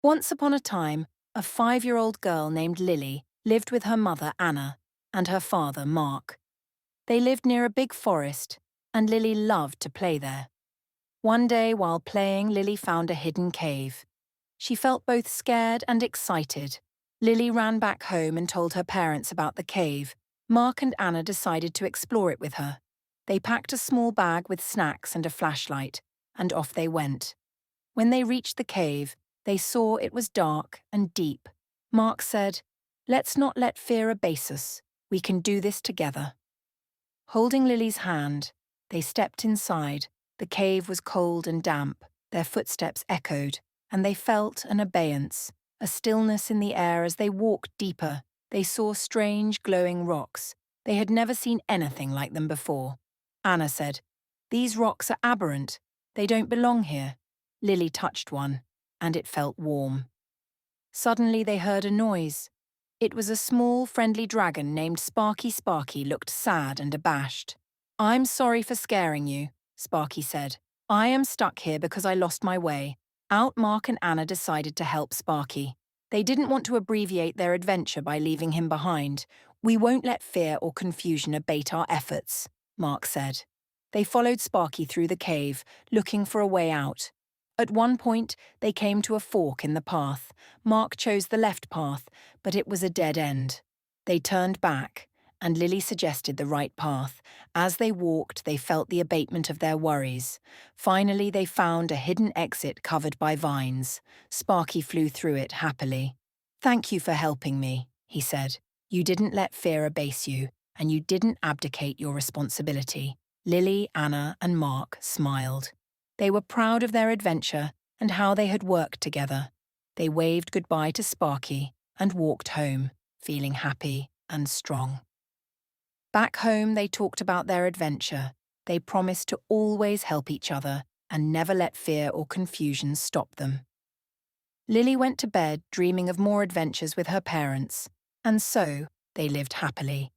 Once upon a time, a 5-year-old girl named Lily lived with her mother, Anna, and her father, Mark. They lived near a big forest, and Lily loved to play there. One day, while playing, Lily found a hidden cave. She felt both scared and excited. Lily ran back home and told her parents about the cave. Mark and Anna decided to explore it with her. They packed a small bag with snacks and a flashlight, and off they went. When they reached the cave, they saw it was dark and deep. Mark said, "Let's not let fear abase us. We can do this together." Holding Lily's hand, they stepped inside. The cave was cold and damp. Their footsteps echoed, and they felt an abeyance, a stillness in the air as they walked deeper. They saw strange, glowing rocks. They had never seen anything like them before. Anna said, "These rocks are aberrant. They don't belong here." Lily touched one, and it felt warm. Suddenly they heard a noise. It was a small, friendly dragon named Sparky. Sparky looked sad and abashed. "I'm sorry for scaring you," Sparky said. "I am stuck here because I lost my way." Mark and Anna decided to help Sparky. They didn't want to abbreviate their adventure by leaving him behind. "We won't let fear or confusion abate our efforts," Mark said. They followed Sparky through the cave, looking for a way out. At one point, they came to a fork in the path. Mark chose the left path, but it was a dead end. They turned back, and Lily suggested the right path. As they walked, they felt the abatement of their worries. Finally, they found a hidden exit covered by vines. Sparky flew through it happily. "Thank you for helping me," he said. "You didn't let fear abase you, and you didn't abdicate your responsibility." Lily, Anna, and Mark smiled. They were proud of their adventure and how they had worked together. They waved goodbye to Sparky and walked home, feeling happy and strong. Back home, they talked about their adventure. They promised to always help each other and never let fear or confusion stop them. Lily went to bed dreaming of more adventures with her parents, and so they lived happily